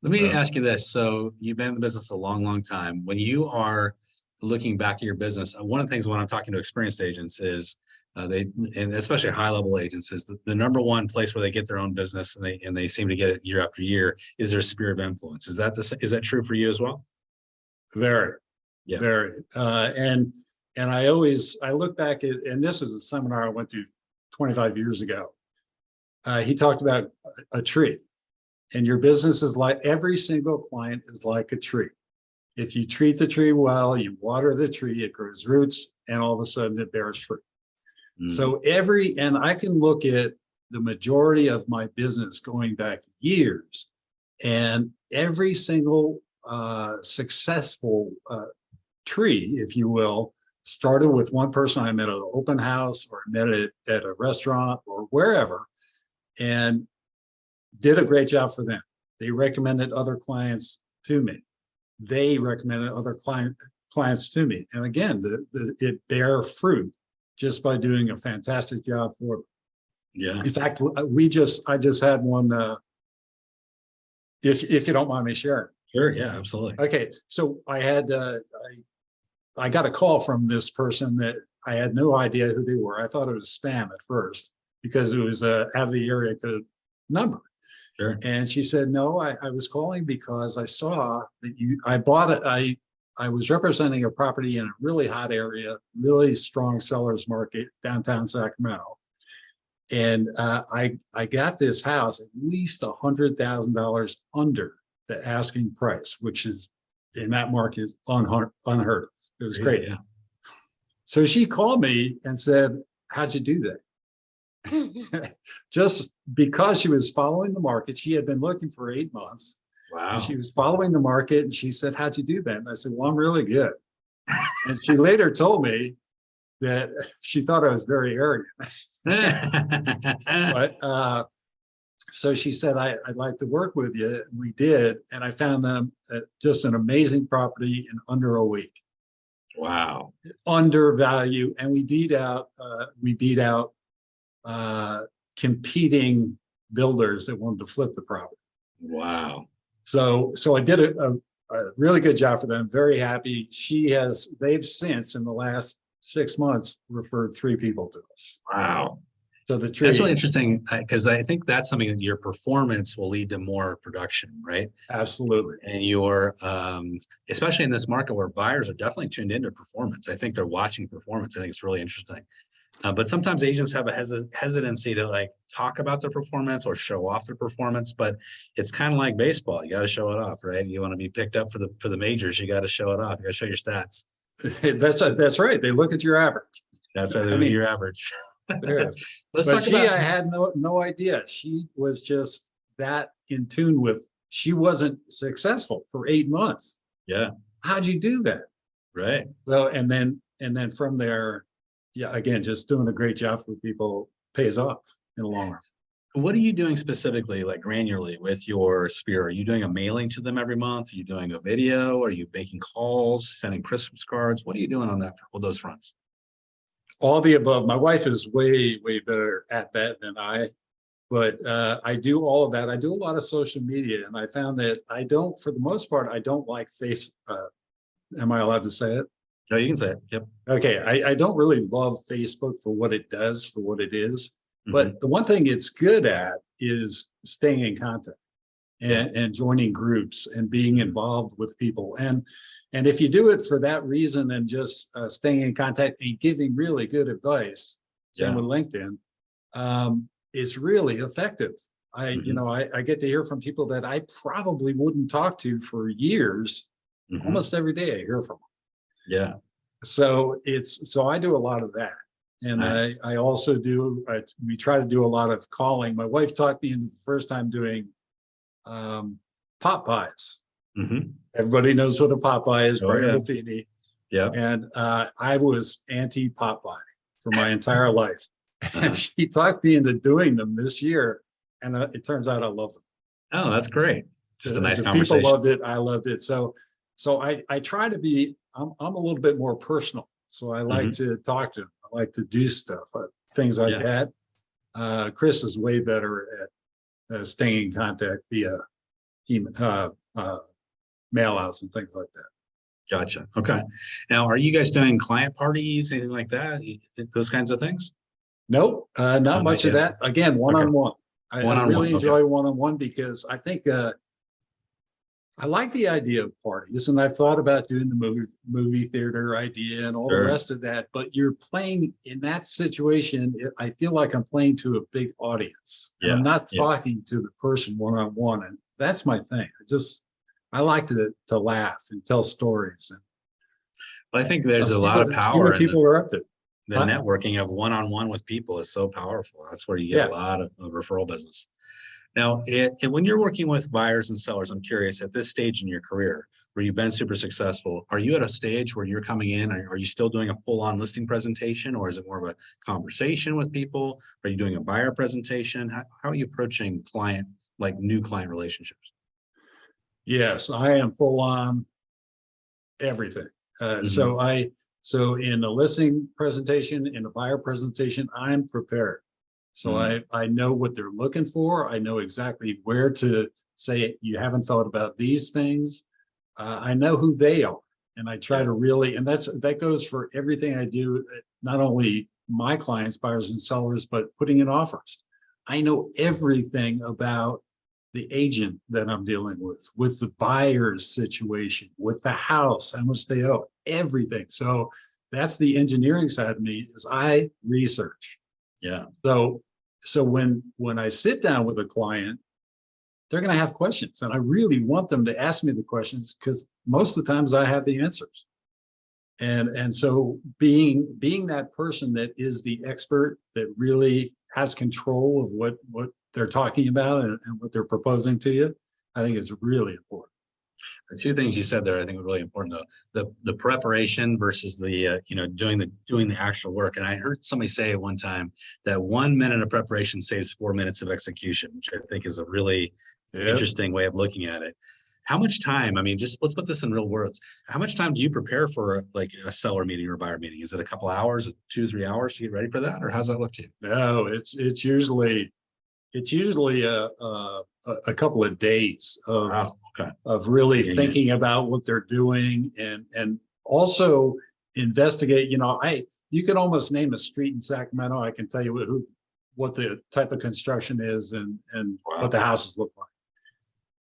Let me So ask you this. So you've been in the business a long, long time. When you are looking back at your business, one of the things when I'm talking to experienced agents is they, and especially high level agents, is the number one place where they get their own business and they seem to get it year after year is their sphere of influence. Is that true for you as well? very, Yeah. very, and I look back at, and this is a seminar I went to 25 years ago. He talked about a tree, and your business is like every single client is like a tree. If you treat the tree well, you water the tree, it grows roots, and all of a sudden it bears fruit. Mm, So and I can look at the majority of my business going back years, and every single successful tree, if you will, started with one person I met at an open house or met it at a restaurant or wherever, and did a great job for them. They recommended other clients to me. They recommended other clients to me. And again, it bear fruit just by doing a fantastic job for them. yeah. In fact, I just had one, if you don't mind me sharing. Sure. Yeah, absolutely. Okay, so I got a call from this person that I had no idea who they were. I thought it was spam at first because it was out of the area code number. Sure. And she said, no, I was calling because I saw that I bought it. I was representing a property in a really hot area, really strong sellers market, downtown Sacramento. And I got this house at least $100,000 under the asking price, which is in that market unheard of. It was Crazy, great. yeah. So she called me and said, how'd you do that? Just because she was following the market. She had been looking for 8 months. Wow. And she was following the market. And she said, how'd you do that? And I said, well, I'm really good. And she later told me that she thought I was very arrogant. But so she said, I'd like to work with you. And we did. And I found them just an amazing property in under a week. Wow. Under value. And we beat out competing builders that wanted to flip the property. Wow. So I did a really good job for them. Very happy. They've since in the last 6 months referred 3 people to us. Wow. So the tree. That's really interesting because I think that's something that your performance will lead to more production, right? Absolutely. And especially in this market where buyers are definitely tuned into performance. I think they're watching performance. I think it's really interesting. But sometimes agents have a hesitancy to like talk about their performance or show off their performance. But it's kind of like baseball; you got to show it off, right? You want to be picked up for the majors, you got to show it off. You got to show your stats. That's right. They look at your average. That's right. They look at your average. Let's talk about. I had no idea. She was just that in tune with. She wasn't successful for 8 months. Yeah. How'd you do that? Right. So and then from there. Yeah, again, just doing a great job for people pays off in the long run. What are you doing specifically, like granularly with your sphere? Are you doing a mailing to them every month? Are you doing a video? Are you making calls, sending Christmas cards? What are you doing on those fronts? All the above. My wife is way better at that than I, but I do all of that. I do a lot of social media, and I found that for the most part, I don't like face. Am I allowed to say it? No, you can say it. Yep. Okay, I don't really love Facebook for what it does, for what it is. But the one thing it's good at is staying in contact and joining groups and being involved with people. And if you do it for that reason and just staying in contact and giving really good advice, same with LinkedIn, it's really effective. I get to hear from people that I probably wouldn't talk to for years. Almost every day I hear from them. Yeah. So I do a lot of that. And nice. I also we try to do a lot of calling. My wife talked me into the first time doing pot pies. Everybody knows what a pot pie is, Brian Buffini. Yeah. And I was anti pot pie for my entire life. And she talked me into doing them this year. And it turns out I love them. Oh, that's great. Just a nice conversation. People loved it. I loved it. So I try to be, I'm a little bit more personal. So I like to talk to them. I like to do stuff, things like that. Chris is way better at staying in contact via mail outs and things like that. Gotcha. Okay. Now, are you guys doing client parties, anything like that? Those kinds of things? Nope, Oh, not much of that. Again, one-on-one. I really One-on-one. Okay. enjoy one-on-one because I think I like the idea of parties, and I've thought about doing the movie theater idea and all the Sure. rest of that. But you're playing in that situation. I feel like I'm playing to a big audience. And I'm not talking to the person one-on-one, and that's my thing. I like to laugh and tell stories. And I think there's a lot of power in people are up to. the networking of one-on-one with people is so powerful. That's where you get a lot of referral business. Now, when you're working with buyers and sellers, I'm curious, at this stage in your career, where you've been super successful, are you at a stage where you're coming in, are you still doing a full-on listing presentation, or is it more of a conversation with people? Are you doing a buyer presentation? How are you approaching new client relationships? Yes, I am full on everything. So in a listing presentation, in a buyer presentation, I'm prepared. So I know what they're looking for. I know exactly where to say, you haven't thought about these things. I know who they are. And I try to really, and that goes for everything I do, not only my clients, buyers and sellers, but putting in offers. I know everything about the agent that I'm dealing with the buyer's situation, with the house, how much they owe, everything. So that's the engineering side of me, is I research. Yeah. So when I sit down with a client, they're going to have questions, and I really want them to ask me the questions, because most of the times I have the answers. And so being that person that is the expert, that really has control of what they're talking about and what they're proposing to you, I think is really important. The two things you said there, I think, are really important, though. The preparation versus the doing the actual work. And I heard somebody say at one time that 1 minute of preparation saves 4 minutes of execution, which I think is a really interesting way of looking at it. How much time? I mean, just let's put this in real words. How much time do you prepare for a seller meeting or a buyer meeting? Is it a couple hours, 2 or 3 hours to get ready for that, or how's that look to you? No, it's usually a couple of days of really thinking about what they're doing, and also investigate. You could almost name a street in Sacramento. I can tell you what the type of construction is and what the houses look like.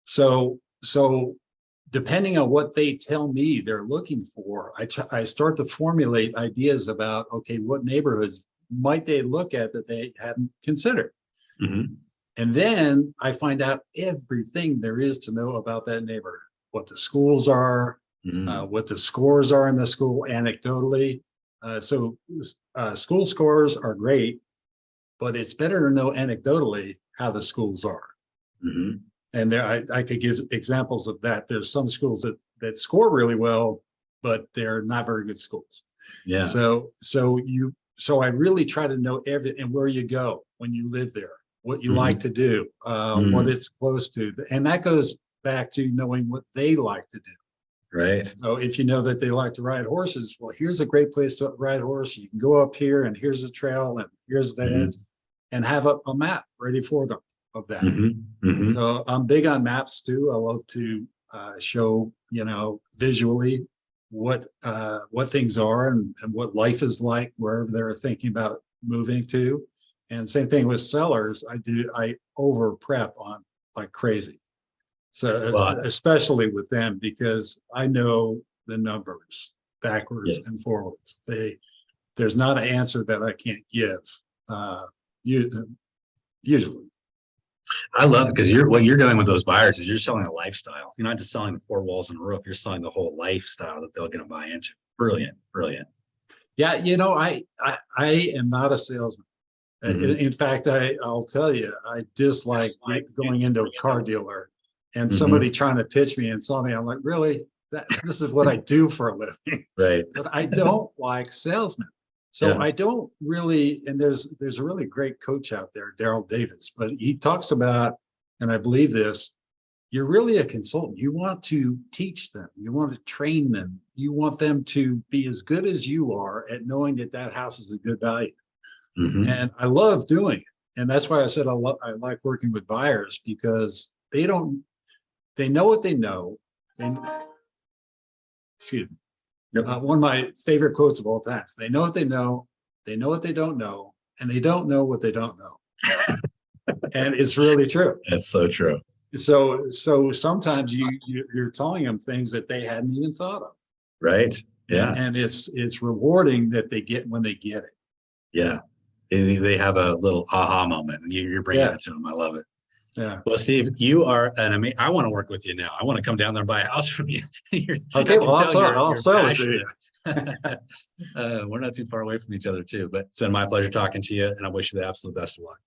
So depending on what they tell me they're looking for, I start to formulate ideas about, okay, what neighborhoods might they look at that they hadn't considered. Mm-hmm. And then I find out everything there is to know about that neighborhood, what the schools are, what the scores are in the school anecdotally. School scores are great, but it's better to know anecdotally how the schools are. Mm-hmm. And there, I could give examples of that. There's some schools that score really well, but they're not very good schools. Yeah. So I really try to know everything, and where you go when you live there, what you like to do, what it's close to. And that goes back to knowing what they like to do. Right. So if you know that they like to ride horses, well, here's a great place to ride a horse. You can go up here, and here's a trail, and here's the heads, and have a map ready for them of that. So I'm big on maps too. I love to show, visually what things are and what life is like wherever they're thinking about moving to. And same thing with sellers. I over prep on like crazy. So especially with them, because I know the numbers backwards and forwards. There's not an answer that I can't give. Usually. I love it, because what you're doing with those buyers is you're selling a lifestyle. You're not just selling the 4 walls and a roof. You're selling the whole lifestyle that they're going to buy into. Brilliant. Yeah, I am not a salesman. In fact, I'll tell you, I dislike going into a car dealer and somebody trying to pitch me and sell me. I'm like, really? This is what I do for a living. Right. But I don't like salesmen. So I don't really, and there's a really great coach out there, Daryl Davis, but he talks about, and I believe this, you're really a consultant. You want to teach them. You want to train them. You want them to be as good as you are at knowing that house is a good value. And I love doing it. And that's why I said I like working with buyers, because they know what they know. And excuse me. Yep. One of my favorite quotes of all times. They know what they know what they don't know, and they don't know what they don't know. And it's really true. That's so true. So sometimes you're telling them things that they hadn't even thought of. Right. Yeah. And it's rewarding that they get when they get it. Yeah. They have a little aha moment, and you're bringing Yeah. it to them. I love it. Yeah. Well, Steve, you are an amazing. I want to work with you now. I want to come down there and buy a house from you. Okay, well, I'll sell it to you. We're not too far away from each other too, but it's been my pleasure talking to you, and I wish you the absolute best of luck.